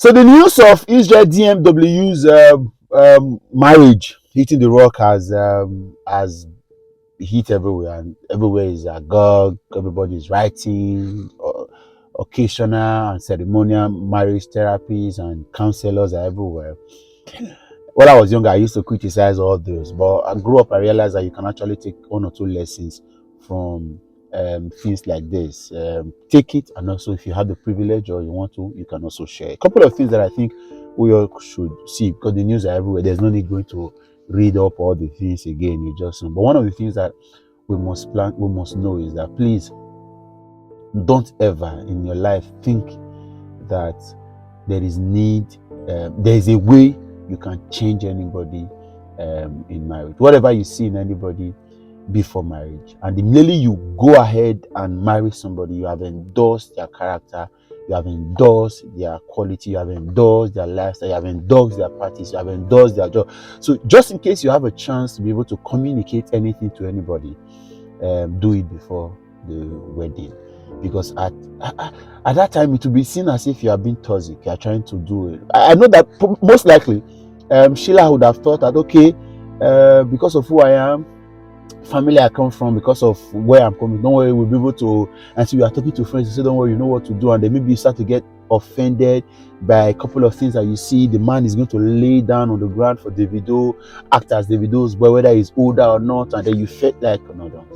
So the news of Israel DMW's marriage hitting the rock has hit everywhere, and everywhere is agog. Everybody is writing. Occasional and ceremonial marriage therapies and counselors are everywhere. When I was younger, I used to criticize all those, but I grew up, I realized that you can actually take one or two lessons from things like this. Take it, and also if you have the privilege or you want to, you can also share. A couple of things that I think we all should see, because the news are everywhere. There's no need going to read up all the things again. You just know. But one of the things that we must know is that please don't ever in your life think that there is a way you can change anybody in marriage. Whatever you see in anybody before marriage, and immediately you go ahead and marry somebody, you have endorsed their character, you have endorsed their quality, you have endorsed their lifestyle, you have endorsed their practice, you have endorsed their job. So just in case you have a chance to be able to communicate anything to anybody, do it before the wedding. Because at that time it will be seen as if you are being toxic, you are trying to do it. I know that most likely Sheila would have thought that, okay, because of who I am, family I come from, because of where I'm coming, don't worry, we'll be able to. And so you are talking to friends, you say, don't worry, you know what to do. And then maybe you start to get offended by a couple of things that you see. The man is going to lay down on the ground for Davido, act as Davido's boy, whether he's older or not. And then you felt like, no, don't.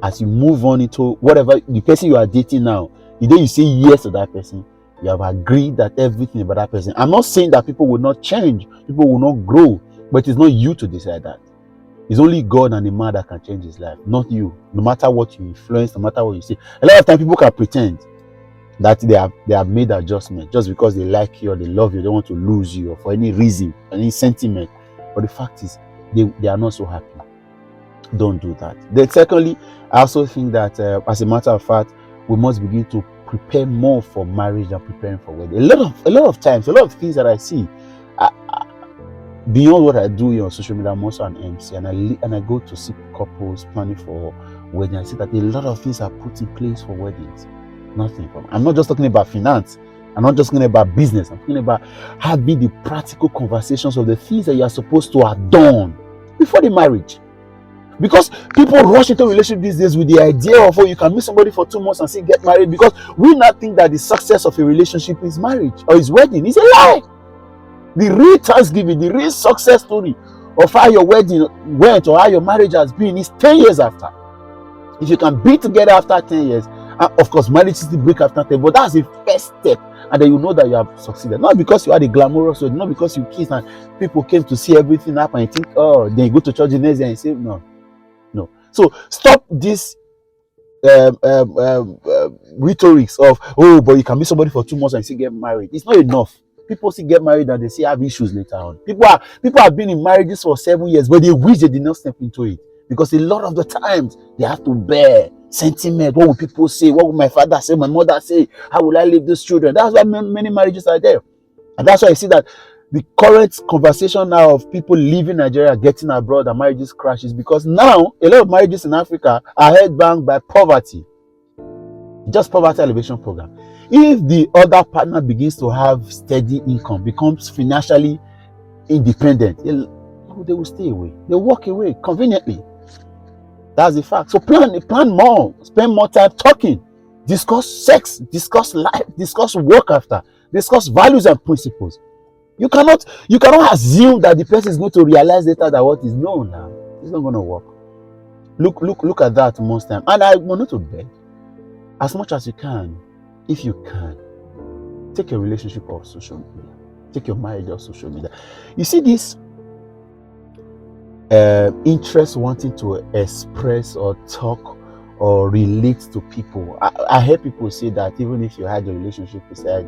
As you move on into whatever the person you are dating now, the day you say yes to that person, you have agreed that everything about that person. I'm not saying that people will not change, people will not grow, but it's not you to decide that. It's only God and the man that can change his life, not you. No matter what you influence, no matter what you say. A lot of times people can pretend that they have made adjustments just because they like you or they love you, they don't want to lose you, or for any reason, any sentiment. But the fact is, they are not so happy. Don't do that. Then secondly, I also think that as a matter of fact, we must begin to prepare more for marriage than preparing for wedding. A lot of times, a lot of things that I see, beyond what I do here on social media, I'm also an MC, and I go to see couples planning for wedding. I see that a lot of things are put in place for weddings. Nothing from. I'm not just talking about finance. I'm not just talking about business. I'm talking about having the practical conversations of the things that you are supposed to have done before the marriage. Because people rush into a relationship these days with the idea of, oh, you can meet somebody for 2 months and say get married, because we now think that the success of a relationship is marriage or is wedding. It's a lie. The real Thanksgiving, the real success story of how your wedding went or how your marriage has been is 10 years after. If you can be together after 10 years, and of course marriage is the break after 10, but that's the first step, and then you know that you have succeeded. Not because you had a glamorous wedding, not because you kissed and people came to see everything happen and you think, oh, then you go to church the next day and say, no. So stop this rhetorics of, oh, but you can meet somebody for 2 months and still get married. It's not enough. People still get married and they still have issues later on. People have been in marriages for 7 years, but they wish they did not step into it, because a lot of the times they have to bear sentiment. What will people say? What will my father say? My mother say? How will I leave these children? That's why many marriages are there, and that's why I see that the current conversation now of people leaving Nigeria, getting abroad, and marriages crashes, because now a lot of marriages in Africa are held back by poverty. Just poverty elevation program. If the other partner begins to have steady income, becomes financially independent, they will stay away. They walk away conveniently. That's the fact. So plan more. Spend more time talking. Discuss sex. Discuss life. Discuss work after. Discuss values and principles. You cannot assume that the person is going to realize later that what is known now. It's not going to work. Look at that most time. And I want to beg, as much as you can, if you can, take your relationship off social media. Take your marriage off social media. You see this interest wanting to express or talk or relate to people. I hear people say that even if you had a relationship beside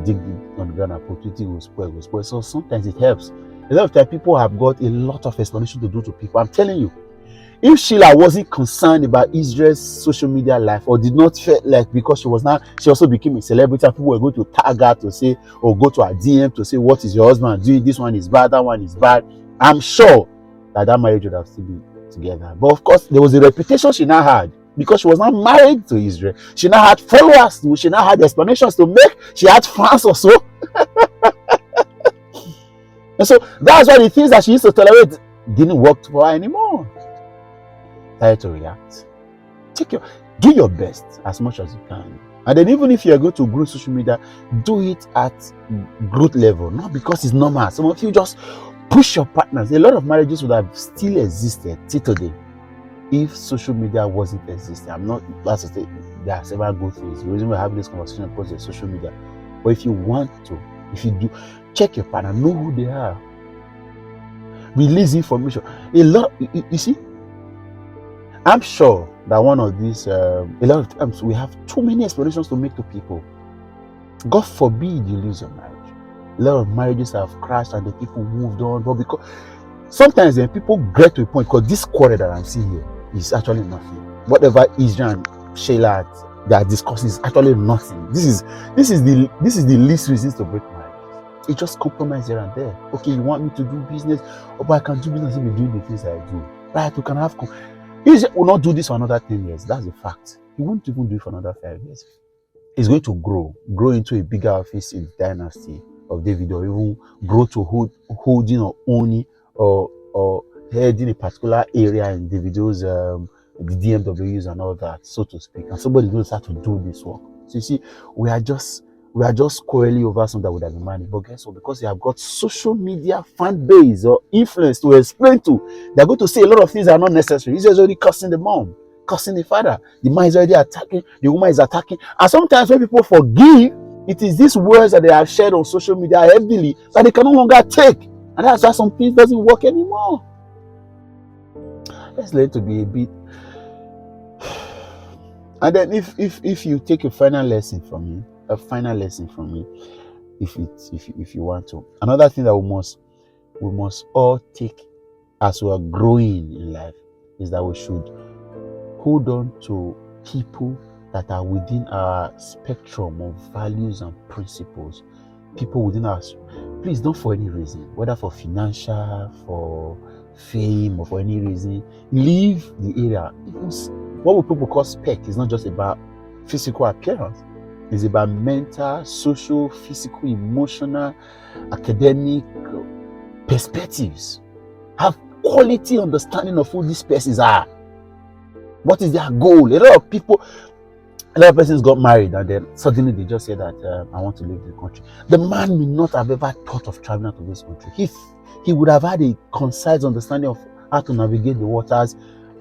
dig on the ground and opportunity will spoil. So sometimes it helps. A lot of times people have got a lot of explanation to do to people. I'm telling you, if Sheila wasn't concerned about Israel's social media life, or did not feel like, because she also became a celebrity, and people were going to tag her to say, or go to her DM to say, what is your husband doing? This one is bad, that one is bad. I'm sure that marriage would have still been together. But of course, there was a reputation she now had, because she was not married to Israel. She now had followers, she now had explanations to make. She had fans also. And so that's why the things that she used to tolerate didn't work for her anymore. Try to react. Do your best as much as you can. And then even if you're going to grow social media, do it at growth level, not because it's normal. Some of you just push your partners. A lot of marriages would have still existed till today if social media wasn't existing. I'm not, that's to say, there are several good things. The reason we're having this conversation because of social media. But if you want to, if you do, check your partner, know who they are, release information. A lot, you see, I'm sure that one of these, a lot of times we have too many explanations to make to people. God forbid you lose your marriage. A lot of marriages have crashed and the people moved on. But because sometimes then people get to a point, because this quarrel that I'm seeing here is actually nothing. Whatever Israel and Sheila they are discussing is actually nothing. This is the least reasons to break marriage. It's just compromise here and there. Okay, you want me to do business, but I can do business if you do the things I do. Right? We can have. Israel will not do this for another 10 years. That's a fact. He won't even do it for another 5 years. He's going to grow into a bigger office in the dynasty of David, or even grow to holding or owning or heading a particular area in Davido's the DMWs and all that, so to speak. And somebody's going to start to do this work. So you see, we are just quarreling over something that would have been managed. But guess what? Because they have got social media fan base or influence to explain to, they're going to say a lot of things that are not necessary. He's already cursing the mom, cursing the father. The man is already attacking, the woman is attacking. And sometimes when people forgive, it is these words that they have shared on social media heavily that they can no longer take. And that's why some things doesn't work anymore. Let's learn to be a bit. And then if you take a final lesson from me, if you want to, another thing that we must all take as we are growing in life is that we should hold on to people that are within our spectrum of values and principles. People within us, please don't, for any reason, whether for financial, for fame, or for any reason, leave the area. What people call spec is not just about physical appearance. It's about mental, social, physical, emotional, academic perspectives. Have quality understanding of who these persons are. What is their goal? A lot of persons got married and then suddenly they just say that I want to leave the country. The man may not have ever thought of traveling out of this country. He would have had a concise understanding of how to navigate the waters,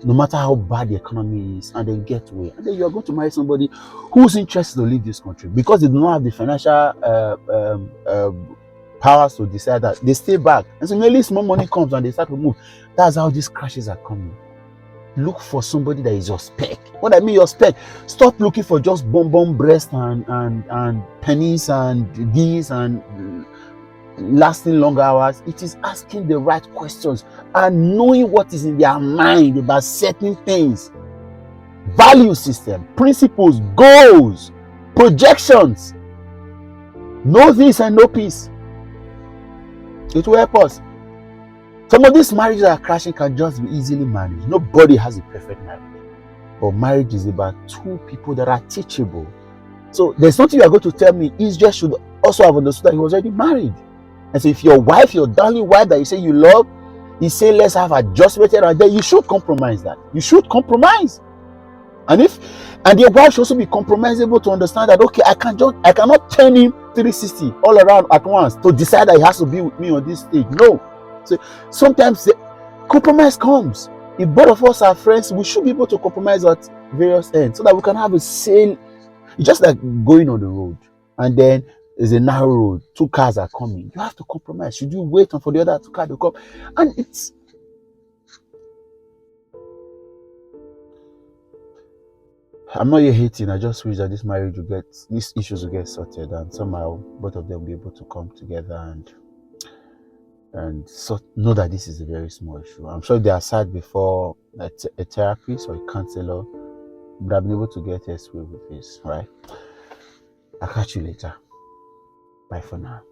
no matter how bad the economy is, and then get away. And then you are going to marry somebody who's interested to leave this country because they do not have the financial powers to decide that. They stay back. And so maybe small money comes and they start to move. That's how these crashes are coming. Look for somebody that is your spec. What I mean your spec, stop looking for just bonbon breast and pennies and this and lasting long hours. It is asking the right questions and knowing what is in their mind about certain things. Value system, principles, goals, projections. Know this and know peace. It will help us. Some of these marriages that are crashing can just be easily managed. Nobody has a perfect marriage. But marriage is about two people that are teachable. So there's nothing you are going to tell me. Israel should also have understood that he was already married. And so if your wife, your darling wife that you say you love, you say let's have adjustment here and there, you should compromise that. You should compromise. And your wife should also be compromisable to understand that, okay, I cannot turn him 360 all around at once to decide that he has to be with me on this stage. No. So sometimes the compromise comes. If both of us are friends, we should be able to compromise at various ends so that we can have a sale. It's just like going on the road and then there's a narrow road, two cars are coming. You have to compromise. Should you wait for the other two cars to come? And I'm not here hating. I just wish that these issues will get sorted and somehow both of them will be able to come together and so know that this is a very small issue. I'm sure they are sad before a therapist or a counselor would have been able to get us away with this, right? I'll catch you later. Bye for now.